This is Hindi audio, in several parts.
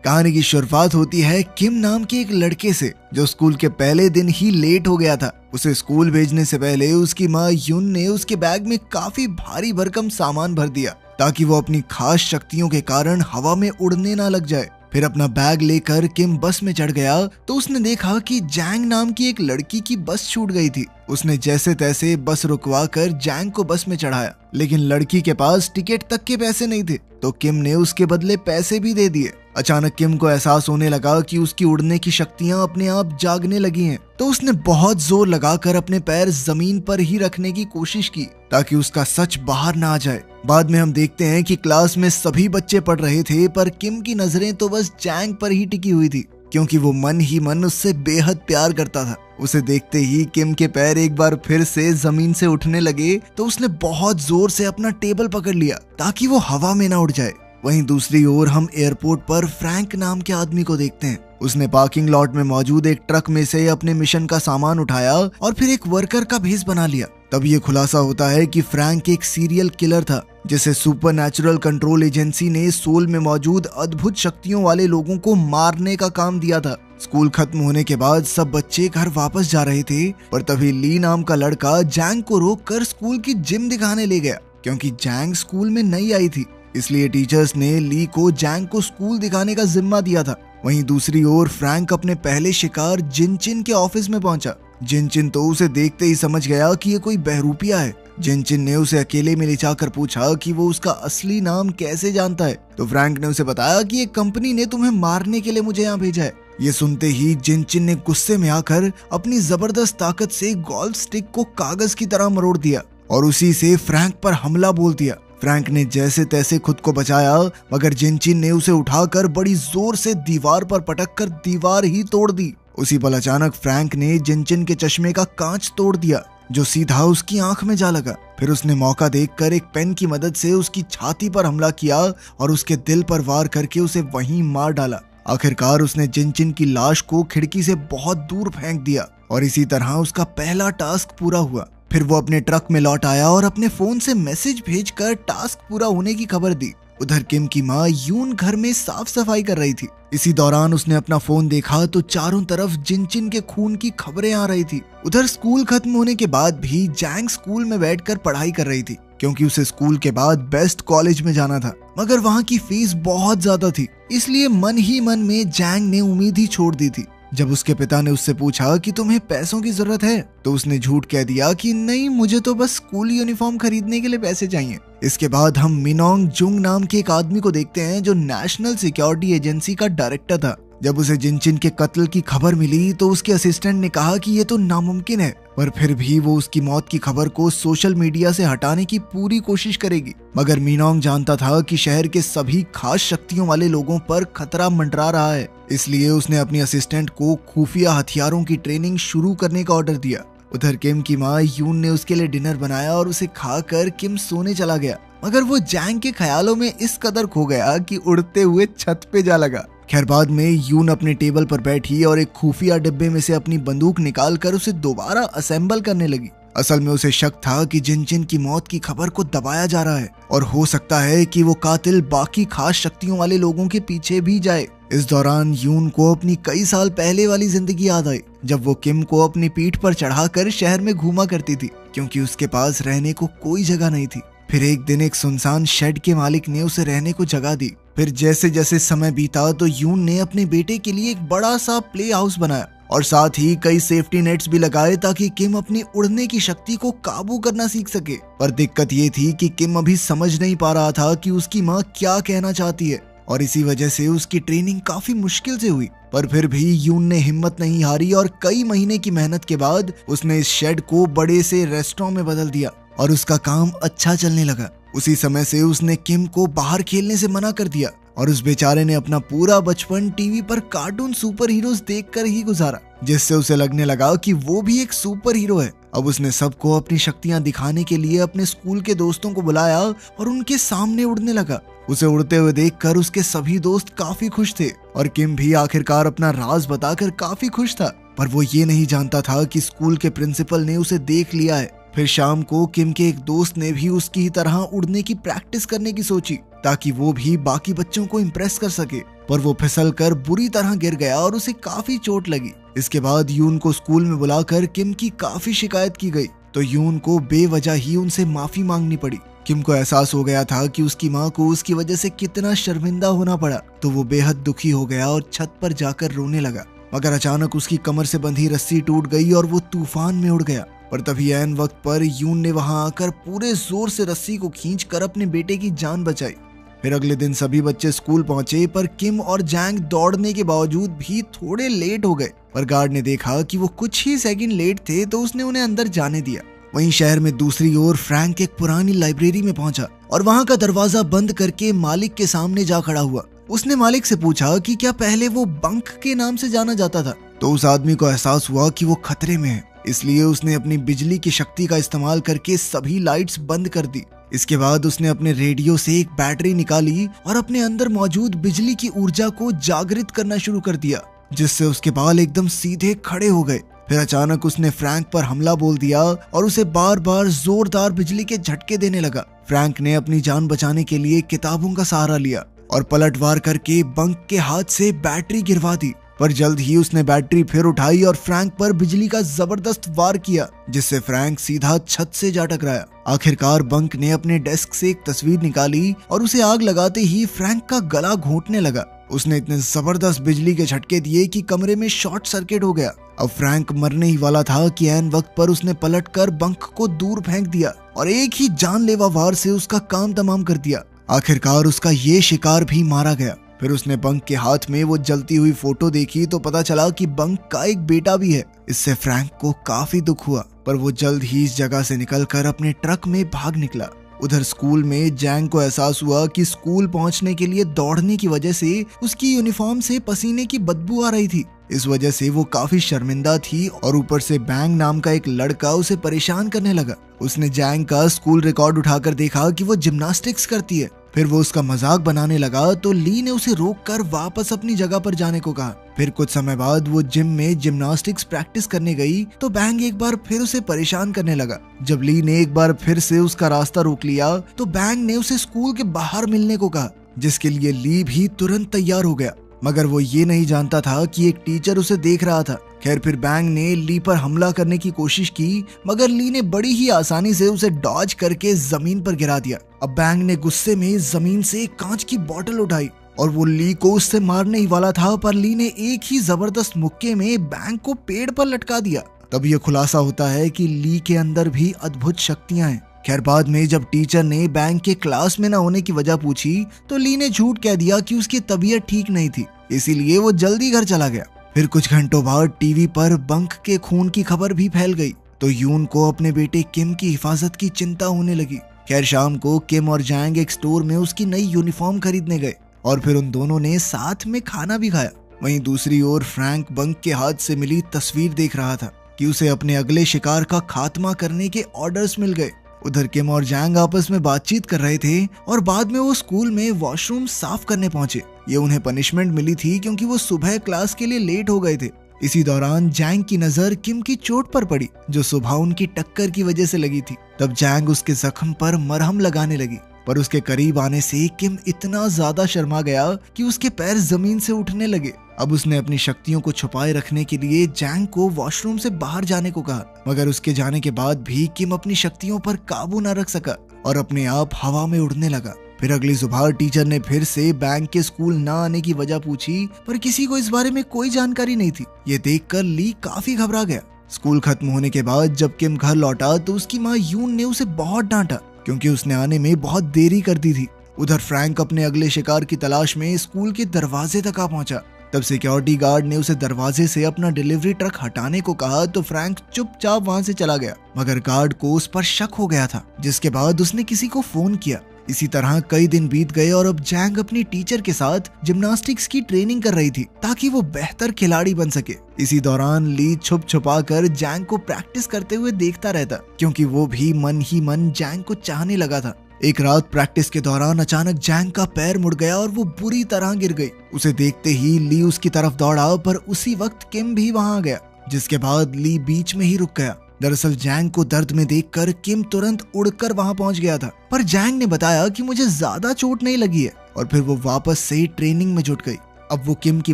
कहानी की शुरुआत होती है किम नाम के एक लड़के से जो स्कूल के पहले दिन ही लेट हो गया था। उसे स्कूल भेजने से पहले उसकी माँ यून ने उसके बैग में काफी भारी भरकम सामान भर दिया ताकि वो अपनी खास शक्तियों के कारण हवा में उड़ने ना लग जाए। फिर अपना बैग लेकर किम बस में चढ़ गया तो उसने देखा कि जैंग नाम की एक लड़की की बस छूट गई थी। उसने जैसे तैसे बस रुकवा कर जैंग को बस में चढ़ाया, लेकिन लड़की के पास टिकट तक के पैसे नहीं थे तो किम ने उसके बदले पैसे भी दे दिए। अचानक किम को एहसास होने लगा कि उसकी उड़ने की शक्तियां अपने आप जागने लगी हैं, तो उसने बहुत जोर लगाकर अपने पैर जमीन पर ही रखने की कोशिश की ताकि उसका सच बाहर ना आ जाए। बाद में हम देखते हैं कि क्लास में सभी बच्चे पढ़ रहे थे पर किम की नजरें तो बस जैंग पर ही टिकी हुई थी क्योंकि वो मन ही मन उससे बेहद प्यार करता था। उसे देखते ही किम के पैर एक बार फिर से जमीन से उठने लगे तो उसने बहुत जोर से अपना टेबल पकड़ लिया ताकि वो हवा में ना उड़ जाए। वहीं दूसरी ओर हम एयरपोर्ट पर फ्रैंक नाम के आदमी को देखते हैं। उसने पार्किंग लॉट में मौजूद एक ट्रक में से अपने मिशन का सामान उठाया और फिर एक वर्कर का भेस बना लिया। तब ये खुलासा होता है कि फ्रैंक एक सीरियल किलर था जिसे सुपरनैचुरल कंट्रोल एजेंसी ने सोल में मौजूद अद्भुत शक्तियों वाले लोगों को मारने का काम दिया था। स्कूल खत्म होने के बाद सब बच्चे घर वापस जा रहे थे पर तभी ली नाम का लड़का जैंग को रोककर स्कूल की जिम दिखाने ले गया क्योंकि जैंग स्कूल में नई आई थी, इसलिए टीचर्स ने ली को जैंग को स्कूल दिखाने का जिम्मा दिया था। वहीं दूसरी ओर फ्रैंक अपने पहले शिकार जिनचिन के ऑफिस में पहुंचा। जिनचिन तो उसे देखते ही समझ गया कि ये कोई बहरूपिया है। जिनचिन ने उसे अकेले में ले जाकर पूछा कि वो उसका असली नाम कैसे जानता है, तो फ्रैंक ने उसे बताया कि एक कंपनी ने तुम्हें मारने के लिए मुझे यहाँ भेजा है। ये सुनते ही जिनचिन ने गुस्से में आकर अपनी जबरदस्त ताकत से गोल्फ स्टिक को कागज की तरह मरोड़ दिया और उसी से फ्रैंक पर हमला बोल दिया। फ्रैंक ने जैसे तैसे खुद को बचाया मगर जिनचिन ने उसे उठाकर बड़ी जोर से दीवार पर पटककर दीवार ही तोड़ दी। उसी पल अचानक फ्रैंक ने जिनचिन के चश्मे का कांच तोड़ दिया जो सीधा उसकी आंख में जा लगा। फिर उसने मौका देखकर एक पेन की मदद से उसकी छाती पर हमला किया और उसके दिल पर वार करके उसे वहीं मार डाला। आखिरकार उसने जिनचिन की लाश को खिड़की से बहुत दूर फेंक दिया और इसी तरह उसका पहला टास्क पूरा हुआ। फिर वो अपने ट्रक में लौट आया और अपने फोन से मैसेज भेजकर टास्क पूरा होने की खबर दी। उधर किम की माँ यून घर में साफ सफाई कर रही थी। इसी दौरान उसने अपना फोन देखा तो चारों तरफ जिनचिन के खून की खबरें आ रही थी। उधर स्कूल खत्म होने के बाद भी जैंग स्कूल में बैठकर पढ़ाई कर रही थी क्योंकि उसे स्कूल के बाद बेस्ट कॉलेज में जाना था, मगर वहाँ की फीस बहुत ज्यादा थी, इसलिए मन ही मन में जैंग ने उम्मीद ही छोड़ दी थी। जब उसके पिता ने उससे पूछा कि तुम्हें पैसों की जरूरत है तो उसने झूठ कह दिया कि नहीं, मुझे तो बस स्कूल यूनिफॉर्म खरीदने के लिए पैसे चाहिए। इसके बाद हम मिनोंग जुंग नाम के एक आदमी को देखते हैं जो नेशनल सिक्योरिटी एजेंसी का डायरेक्टर था। जब उसे जिनचिन के कत्ल की खबर मिली तो उसके असिस्टेंट ने कहा कि ये तो नामुमकिन है, पर फिर भी वो उसकी मौत की खबर को सोशल मीडिया से हटाने की पूरी कोशिश करेगी। मगर मिनोंग जानता था कि शहर के सभी खास शक्तियों वाले लोगों पर खतरा मंडरा रहा है, इसलिए उसने अपनी असिस्टेंट को खुफिया हथियारों की ट्रेनिंग शुरू करने का ऑर्डर दिया। उधर किम की माँ यून ने उसके लिए डिनर बनाया और उसे खाकर किम सोने चला गया, मगर वो जैंग के ख्यालों में इस कदर खो गया कि उड़ते हुए छत पे जा लगा। खैर बाद में यून अपने टेबल पर बैठी और एक खुफिया डिब्बे में से अपनी बंदूक निकालकर उसे दोबारा असेंबल करने लगी। असल में उसे शक था कि जिनचिन की मौत की खबर को दबाया जा रहा है और हो सकता है कि वो कातिल बाकी खास शक्तियों वाले लोगों के पीछे भी जाए। इस दौरान यून को अपनी कई साल पहले वाली जिंदगी याद आई जब वो किम को अपनी पीठ पर चढ़ाकर शहर में घूमा करती थी क्योंकि उसके पास रहने को कोई जगह नहीं थी। फिर एक दिन एक सुनसान शेड के मालिक ने उसे रहने को जगह दी। फिर जैसे जैसे समय बीता तो यून ने अपने बेटे के लिए एक बड़ा सा प्ले हाउस बनाया और साथ ही कई सेफ्टी नेट्स भी लगाए ताकि किम अपनी उड़ने की शक्ति को काबू करना सीख सके। पर दिक्कत ये थी कि किम अभी समझ नहीं पा रहा था कि उसकी माँ क्या कहना चाहती है और इसी वजह से उसकी ट्रेनिंग काफी मुश्किल से हुई। पर फिर भी यून ने हिम्मत नहीं हारी और कई महीने की मेहनत के बाद उसने इस शेड को बड़े से रेस्टोरेंट में बदल दिया और उसका काम अच्छा चलने लगा। उसी समय से उसने किम को बाहर खेलने से मना कर दिया और उस बेचारे ने अपना पूरा बचपन टीवी पर कार्टून सुपर हीरोज देखकर ही गुजारा, जिससे उसे लगने लगा कि वो भी एक सुपर हीरो है। अब उसने सबको अपनी शक्तियां दिखाने के लिए अपने स्कूल के दोस्तों को बुलाया और उनके सामने उड़ने लगा। उसे उड़ते हुए देखकर उसके सभी दोस्त काफी खुश थे और किम भी आखिरकार अपना राज बताकर काफी खुश था। पर वो ये नहीं जानता था कि स्कूल के प्रिंसिपल ने उसे देख लिया है। फिर शाम को किम के एक दोस्त ने भी उसकी तरह उड़ने की प्रैक्टिस करने की सोची ताकि वो भी बाकी बच्चों को इम्प्रेस कर सके, पर वो फिसल कर बुरी तरह गिर गया और उसे काफी चोट लगी। इसके बाद यून को स्कूल में बुलाकर किम की काफी शिकायत की गई, तो यून को बेवजह ही उनसे माफी मांगनी पड़ी। किम को एहसास हो गया था कि उसकी माँ को उसकी वजह से कितना शर्मिंदा होना पड़ा, तो वो बेहद दुखी हो गया और छत पर जाकर रोने लगा। मगर अचानक उसकी कमर से बंधी रस्सी टूट गई और वो तूफान में उड़ गया। पर तभी ऐन वक्त पर यून ने वहां आकर पूरे जोर से रस्सी को खींचकर अपने बेटे की जान बचाई। फिर अगले दिन सभी बच्चे स्कूल पहुंचे, पर किम और जैंग दौड़ने के बावजूद भी थोड़े लेट हो गए। पर गार्ड ने देखा कि वो कुछ ही सेकंड लेट थे, तो उसने उन्हें अंदर जाने दिया। वहीं शहर में दूसरी ओर फ्रैंक एक पुरानी लाइब्रेरी में पहुंचा और वहां का दरवाजा बंद करके मालिक के सामने जा खड़ा हुआ। उसने मालिक से पूछा कि क्या पहले वो बंक के नाम से जाना जाता था। तो उस आदमी को एहसास हुआ कि वो खतरे में है, इसलिए उसने अपनी बिजली की शक्ति का इस्तेमाल करके सभी लाइट्स बंद कर दी। इसके बाद उसने अपने रेडियो से एक बैटरी निकाली और अपने अंदर मौजूद बिजली की ऊर्जा को जागृत करना शुरू कर दिया, जिससे उसके बाल एकदम सीधे खड़े हो गए। फिर अचानक उसने फ्रैंक पर हमला बोल दिया और उसे बार बार जोरदार बिजली के झटके देने लगा। फ्रैंक ने अपनी जान बचाने के लिए किताबों का सहारा लिया और पलटवार करके बंक के हाथ से बैटरी गिरवा दी। पर जल्द ही उसने बैटरी फिर उठाई और फ्रैंक पर बिजली का जबरदस्त वार किया, जिससे फ्रैंक सीधा छत से जा टकराया। आखिरकार बंक ने अपने डेस्क से एक तस्वीर निकाली और उसे आग लगाते ही फ्रैंक का गला घोंटने लगा। उसने इतने जबरदस्त बिजली के झटके दिए कि कमरे में शॉर्ट सर्किट हो गया। अब फ्रैंक मरने ही वाला था कि ऐन वक्त पर उसने पलटकर बंक को दूर फेंक दिया और एक ही जानलेवा वार से उसका काम तमाम कर दिया। आखिरकार उसका ये शिकार भी मारा गया। फिर उसने बंक के हाथ में वो जलती हुई फोटो देखी तो पता चला कि बंक का एक बेटा भी है। इससे फ्रैंक को काफी दुख हुआ, पर वो जल्द ही इस जगह से निकलकर अपने ट्रक में भाग निकला। उधर स्कूल में जैंग को एहसास हुआ कि स्कूल पहुंचने के लिए दौड़ने की वजह से उसकी यूनिफॉर्म से पसीने की बदबू आ रही थी। इस वजह से वो काफी शर्मिंदा थी और ऊपर से बैंग नाम का एक लड़का उसे परेशान करने लगा। उसने जैंग का स्कूल रिकॉर्ड उठाकर देखा कि वो जिम्नास्टिक्स करती है। फिर वो उसका मजाक बनाने लगा, तो ली ने उसे रोककर वापस अपनी जगह पर जाने को कहा। फिर कुछ समय बाद वो जिम में जिम्नास्टिक्स प्रैक्टिस करने गई, तो बैंग एक बार फिर उसे परेशान करने लगा। जब ली ने एक बार फिर से उसका रास्ता रोक लिया, तो बैंग ने उसे स्कूल के बाहर मिलने को कहा, जिसके लिए ली भी तुरंत तैयार हो गया। मगर वो ये नहीं जानता था कि एक टीचर उसे देख रहा था। खैर, फिर बैंग ने ली पर हमला करने की कोशिश की, मगर ली ने बड़ी ही आसानी से उसे डॉज करके जमीन पर गिरा दिया। अब बैंग ने गुस्से में जमीन से एक कांच की बोतल उठाई और वो ली को उससे मारने ही वाला था, पर ली ने एक ही जबरदस्त मुक्के में बैंग को पेड़ पर लटका दिया। तब यह खुलासा होता है कि ली के अंदर भी अद्भुत शक्तियां हैं। खैर, बाद में जब टीचर ने बैंग के क्लास में न होने की वजह पूछी, तो ली ने झूठ कह दिया कि उसकी तबीयत ठीक नहीं थी, इसीलिए वो जल्दी घर चला गया। फिर कुछ घंटों बाद टीवी पर बंक के खून की खबर भी फैल गई, तो यून को अपने बेटे किम की हिफाजत की चिंता होने लगी। खैर, शाम को किम और जैंग एक स्टोर में उसकी नई यूनिफॉर्म खरीदने गए और फिर उन दोनों ने साथ में खाना भी खाया। वहीं दूसरी ओर फ्रैंक बंक के हाथ से मिली तस्वीर देख रहा था कि उसे अपने अगले शिकार का खात्मा करने के ऑर्डर्स मिल गए। उधर किम और जैंग आपस में बातचीत कर रहे थे और बाद में वो स्कूल में वॉशरूम साफ करने पहुंचे। ये उन्हें पनिशमेंट मिली थी क्योंकि वो सुबह क्लास के लिए लेट हो गए थे। इसी दौरान जैंग की नजर किम की चोट पर पड़ी, जो सुबह उनकी टक्कर की वजह से लगी थी। तब जैंग उसके जख्म पर मरहम लगाने लगी, पर उसके करीब आने से किम इतना ज्यादा शर्मा गया कि उसके पैर जमीन से उठने लगे। अब उसने अपनी शक्तियों को छुपाए रखने के लिए जैंग को वॉशरूम से बाहर जाने को कहा, मगर उसके जाने के बाद भी किम अपनी शक्तियों पर काबू न रख सका और अपने आप हवा में उड़ने लगा। फिर अगली सुबह टीचर ने फिर से बैंग के स्कूल न आने की वजह पूछी, पर किसी को इस बारे में कोई जानकारी नहीं थी। ये देखकर ली काफी घबरा गया। स्कूल खत्म होने के बाद जब किम घर लौटा, तो उसकी माँ यून ने उसे बहुत डांटा क्योंकि उसने आने में बहुत देरी कर दी थी। उधर फ्रैंक अपने अगले शिकार की तलाश में स्कूल के दरवाजे तक आ पहुंचा। तब सिक्योरिटी गार्ड ने उसे दरवाजे से अपना डिलीवरी ट्रक हटाने को कहा, तो फ्रैंक चुपचाप वहां से चला गया। मगर गार्ड को उस पर शक हो गया था, जिसके बाद उसने किसी को फोन किया। इसी तरह कई दिन बीत गए और अब जैंग अपनी टीचर के साथ जिम्नास्टिक्स की ट्रेनिंग कर रही थी ताकि वो बेहतर खिलाड़ी बन सके। इसी दौरान ली छुप छुपा कर जैंग को प्रैक्टिस करते हुए देखता रहता, क्योंकि वो भी मन ही मन जैंग को चाहने लगा था। एक रात प्रैक्टिस के दौरान अचानक जैंग का पैर मुड़ गया और वो बुरी तरह गिर गई। उसे देखते ही ली उसकी तरफ दौड़ा, पर उसी वक्त किम भी वहां आ गया, जिसके बाद ली बीच में ही रुक गया। दरअसल जैंग को दर्द में देखकर किम तुरंत उड़कर वहां पहुंच गया था, पर जैंग ने बताया कि मुझे ज्यादा चोट नहीं लगी है, और फिर वो वापस से ट्रेनिंग में जुट गई। अब वो किम की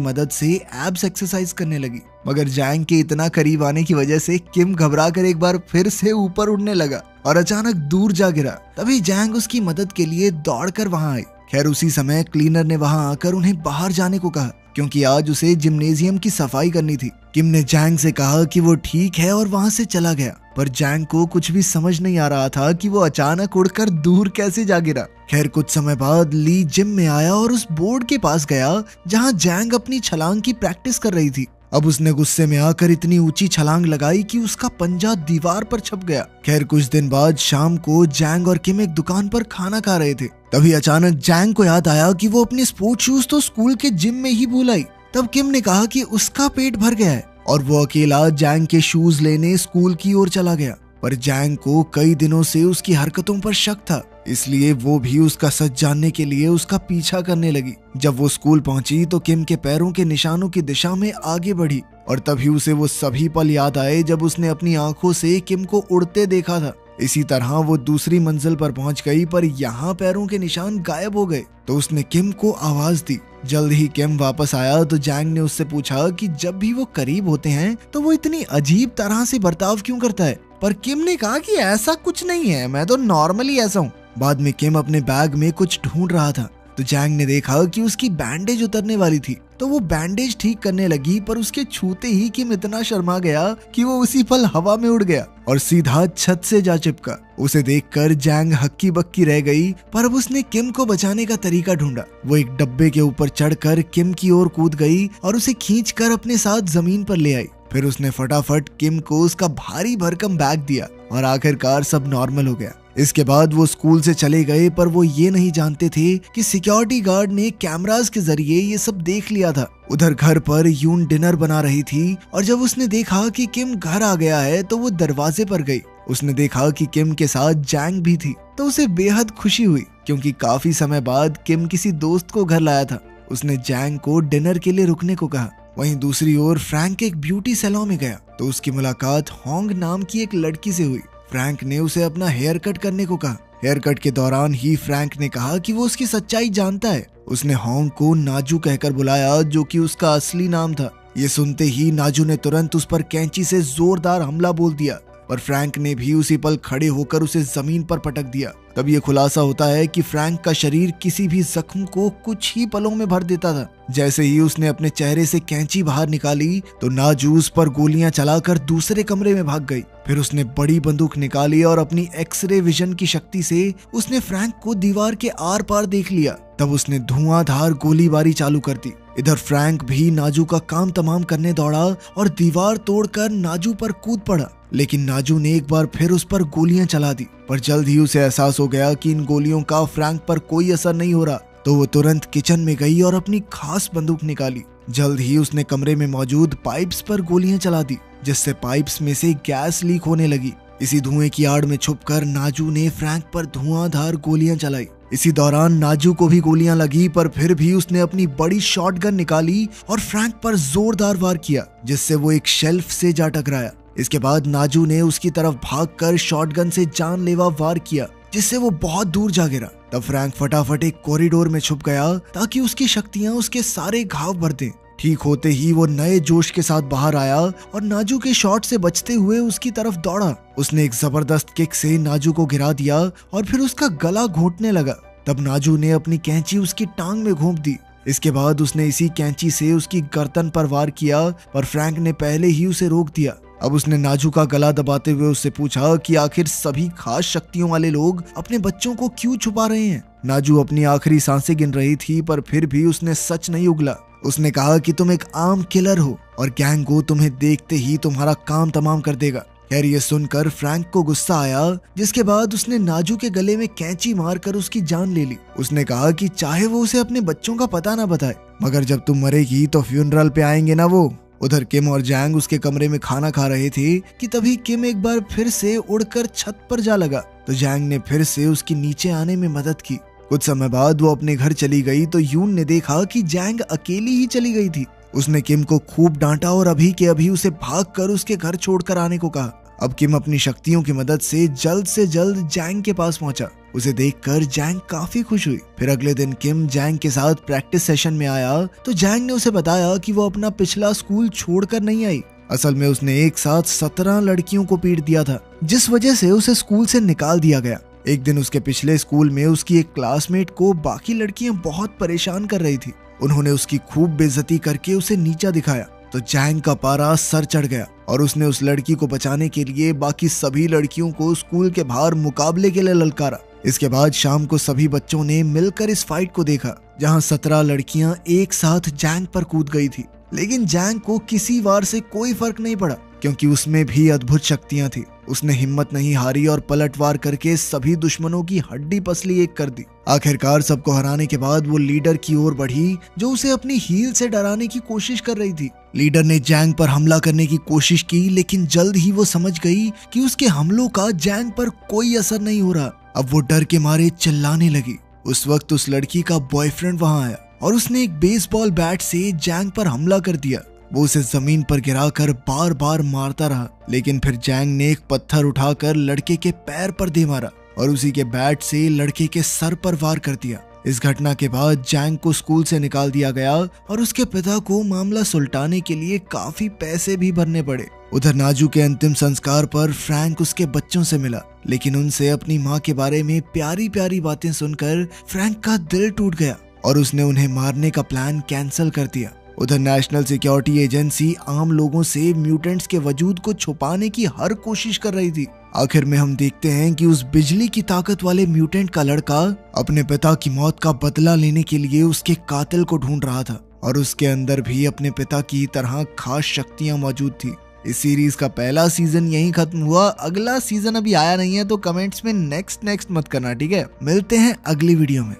मदद से एब्स एक्सरसाइज करने लगी, मगर जैंग के इतना करीब आने की वजह से किम घबरा कर एक बार फिर से ऊपर उड़ने लगा और अचानक दूर जा गिरा। तभी जैंग उसकी मदद के लिए दौड़कर वहां आई। खैर उसी समय क्लीनर ने वहां आकर उन्हें बाहर जाने को कहा, क्योंकि आज उसे जिम्नेजियम की सफाई करनी थी। किम ने जैंग से कहा कि वो ठीक है और वहां से चला गया, पर जैंग को कुछ भी समझ नहीं आ रहा था कि वो अचानक उड़कर दूर कैसे जा गिरा। खैर कुछ समय बाद ली जिम में आया और उस बोर्ड के पास गया जहां जैंग अपनी छलांग की प्रैक्टिस कर रही थी। अब उसने गुस्से में आकर इतनी ऊंची छलांग लगाई कि उसका पंजा दीवार पर छप गया। खैर कुछ दिन बाद शाम को जैंग और किम एक दुकान पर खाना खा रहे थे। तभी अचानक जैंग को याद आया कि वो अपने स्पोर्ट्स शूज तो स्कूल के जिम में ही भूल आई। तब किम ने कहा कि उसका पेट भर गया है और वो अकेला जैंग के शूज लेने स्कूल की ओर चला गया। पर जैंग को कई दिनों से उसकी हरकतों पर शक था, इसलिए वो भी उसका सच जानने के लिए उसका पीछा करने लगी। जब वो स्कूल पहुंची तो किम के पैरों के निशानों की दिशा में आगे बढ़ी, और तभी उसे वो सभी पल याद आए जब उसने अपनी आंखों से किम को उड़ते देखा था। इसी तरह वो दूसरी मंजिल पर पहुंच गई, पर यहाँ पैरों के निशान गायब हो गए। तो उसने किम को आवाज दी। जल्द ही किम वापस आया तो जैंग ने उससे पूछा कि जब भी वो करीब होते हैं तो वो इतनी अजीब तरह से बर्ताव क्यों करता है। पर किम ने कहा कि ऐसा कुछ नहीं है, मैं तो नॉर्मली ऐसा हूँ। बाद में किम अपने बैग में कुछ ढूंढ रहा था तो जैंग ने देखा कि उसकी बैंडेज उतरने वाली थी, तो वो बैंडेज ठीक करने लगी, पर उसके छूते ही किम इतना शर्मा गया कि वो उसी पल हवा में उड़ गया और सीधा छत से जा चिपका। उसे देखकर जैंग हक्की बक्की रह गई, पर अब उसने किम को बचाने का तरीका ढूंढा। वो एक डब्बे के ऊपर चढ़कर किम की ओर कूद गई और उसे खींचकर अपने साथ जमीन पर ले आई। फिर उसने फटाफट किम को उसका भारी भरकम बैग दिया और आखिरकार सब नॉर्मल हो गया। इसके बाद वो स्कूल से चले गए, पर वो ये नहीं जानते थे कि सिक्योरिटी गार्ड ने कैमरास के जरिए ये सब देख लिया था। उधर घर पर यून डिनर बना रही थी और जब उसने देखा कि किम घर आ गया है तो वो दरवाजे पर गई। उसने देखा कि किम के साथ जैंग भी थी, तो उसे बेहद खुशी हुई, क्योंकि काफी समय बाद किम किसी दोस्त को घर लाया था। उसने जैंग को डिनर के लिए रुकने को कहा। वहीं दूसरी ओर फ्रैंक एक ब्यूटी सैलून में गया तो उसकी मुलाकात होंग नाम की एक लड़की से हुई। फ्रैंक ने उसे अपना हेयर कट करने को कहा। हेयर कट के दौरान ही फ्रैंक ने कहा कि वो उसकी सच्चाई जानता है। उसने होंग को नाजू कहकर बुलाया, जो कि उसका असली नाम था। ये सुनते ही नाजू ने तुरंत उस पर कैंची से जोरदार हमला बोल दिया, पर फ्रैंक ने भी उसी पल खड़े होकर उसे जमीन पर पटक दिया। तब ये खुलासा होता है कि फ्रैंक का शरीर किसी भी जख्म को कुछ ही पलों में भर देता था। जैसे ही उसने अपने चेहरे से कैंची बाहर निकाली तो नाजू उस पर गोलियां चलाकर दूसरे कमरे में भाग गई। फिर उसने बड़ी बंदूक निकाली और अपनी एक्सरे विजन की शक्ति से उसने फ्रैंक को दीवार के आर पार देख लिया। तब उसने धुआंधार गोलीबारी चालू कर दी। इधर फ्रैंक भी नाजू का काम तमाम करने दौड़ा और दीवार तोड़कर नाजू पर कूद पड़ा, लेकिन नाजू ने एक बार फिर उस पर गोलियां चला दी। पर जल्द ही उसे एहसास हो गया कि इन गोलियों का फ्रैंक पर कोई असर नहीं हो रहा, तो वो तुरंत किचन में गई और अपनी खास बंदूक निकाली। जल्द ही उसने कमरे में मौजूद पाइप्स पर गोलियां चला दी, जिससे पाइप्स में से गैस लीक होने लगी। इसी धुएं की आड़ में छुपकर नाजू ने फ्रैंक पर धुआंधार गोलियां चलाई। इसी दौरान नाजू को भी गोलियां लगी, पर फिर भी उसने अपनी बड़ी शॉटगन निकाली और फ्रैंक पर जोरदार वार किया, जिससे वो एक शेल्फ से जा टकराया। इसके बाद नाजू ने उसकी तरफ भागकर शॉटगन से जानलेवा वार किया, जिससे वो बहुत दूर जा गिरा। तब फ्रैंक फटाफट एक कॉरिडोर में छुप गया ताकि उसकी शक्तियां उसके सारे घाव भर दें। ठीक होते ही वो नए जोश के साथ बाहर आया और नाजू के शॉट से बचते हुए उसकी तरफ दौड़ा। उसने एक जबरदस्त किक से नाजू को गिरा दिया और फिर उसका गला घोंटने लगा। तब नाजू ने अपनी कैंची उसकी टांग में घोंप दी। इसके बाद उसने इसी कैंची से उसकी गर्दन पर वार किया, पर फ्रैंक ने पहले ही उसे रोक दिया। अब उसने नाजू का गला दबाते हुए उससे पूछा कि आखिर सभी खास शक्तियों वाले लोग अपने बच्चों को क्यों छुपा रहे हैं। नाजू अपनी आखिरी सांसें गिन रही थी, पर फिर भी उसने सच नहीं उगला। उसने कहा कि तुम एक आम किलर हो और गैंगो तुम्हें देखते ही तुम्हारा काम तमाम कर देगा। खैर ये सुनकर फ्रैंक को गुस्सा आया, जिसके बाद उसने नाजू के गले में कैंची मारकर उसकी जान ले ली। उसने कहा कि चाहे वो उसे अपने बच्चों का पता ना बताए, मगर जब तुम मरेगी तो फ्यूनरल पे आएंगे ना वो। उधर किम और जैंग उसके कमरे में खाना खा रहे थे कि तभी किम एक बार फिर से उड़कर छत पर जा लगा, तो जैंग ने फिर से उसकी नीचे आने में मदद की। कुछ समय बाद वो अपने घर चली गई तो यून ने देखा कि जैंग अकेली ही चली गई थी। उसने किम को खूब डांटा और अभी के अभी उसे भागकर उसके घर छोड़कर आने को कहा। अब किम अपनी शक्तियों की मदद से जल्द जैंग के पास पहुंचा। उसे देखकर जैंग काफी खुश हुई। फिर अगले दिन किम जैंग के साथ प्रैक्टिस सेशन में आया तो जैंग ने उसे बताया कि वो अपना पिछला स्कूल छोड़कर नहीं आई। असल में उसने एक साथ 17 लड़कियों को पीट दिया था, जिस वजह से उसे स्कूल से निकाल दिया गया। एक दिन उसके पिछले स्कूल में उसकी एक क्लासमेट को बाकी लड़कियां बहुत परेशान कर रही थी। उन्होंने उसकी खूब बेइज्जती करके उसे नीचा दिखाया तो जैंग का पारा सर चढ़ गया और उसने उस लड़की को बचाने के लिए बाकी सभी लड़कियों को स्कूल के बाहर मुकाबले के लिए ललकारा। इसके बाद शाम को सभी बच्चों ने मिलकर इस फाइट को देखा, जहां 17 लड़कियां एक साथ जैंग पर कूद गई थी। लेकिन जैंग को किसी वार से कोई फर्क नहीं पड़ा, क्योंकि उसमें भी अद्भुत शक्तियां थी। उसने हिम्मत नहीं हारी और पलटवार करके सभी दुश्मनों की हड्डी पसली एक कर दी। आखिरकार सबको हराने के बाद वो लीडर की ओर बढ़ी, जो उसे अपनी हील से डराने की कोशिश कर रही थी। लीडर ने जैंग पर हमला करने की कोशिश की, लेकिन जल्द ही वो समझ गई कि उसके हमलों का जैंग पर कोई असर नहीं हो रहा। अब वो डर के मारे चिल्लाने लगी। उस वक्त उस लड़की का बॉयफ्रेंड वहां आया और उसने एक बेसबॉल बैट से जैंग पर हमला कर दिया। वो उसे जमीन पर गिराकर बार बार मारता रहा, लेकिन फिर जैंग ने एक पत्थर उठाकर लड़के के पैर पर दे मारा और उसी के बैट से लड़के के सर पर वार कर दिया। इस घटना के बाद जैंग को स्कूल से निकाल दिया गया और उसके पिता को मामला सुलटाने के लिए काफी पैसे भी भरने पड़े। उधर नाजू के अंतिम संस्कार पर फ्रैंक उसके बच्चों से मिला, लेकिन उनसे अपनी माँ के बारे में प्यारी प्यारी बातें सुनकर फ्रैंक का दिल टूट गया और उसने उन्हें मारने का प्लान कैंसिल कर दिया। उधर नेशनल सिक्योरिटी एजेंसी आम लोगों से म्यूटेंट्स के वजूद को छुपाने की हर कोशिश कर रही थी। आखिर में हम देखते हैं कि उस बिजली की ताकत वाले म्यूटेंट का लड़का अपने पिता की मौत का बदला लेने के लिए उसके कातिल को ढूंढ रहा था और उसके अंदर भी अपने पिता की तरह खास शक्तियां मौजूद थी। इस सीरीज का पहला सीजन यहीं खत्म हुआ। अगला सीजन अभी आया नहीं है, तो कमेंट्स में नेक्स्ट मत करना, ठीक है? मिलते हैं अगली वीडियो में।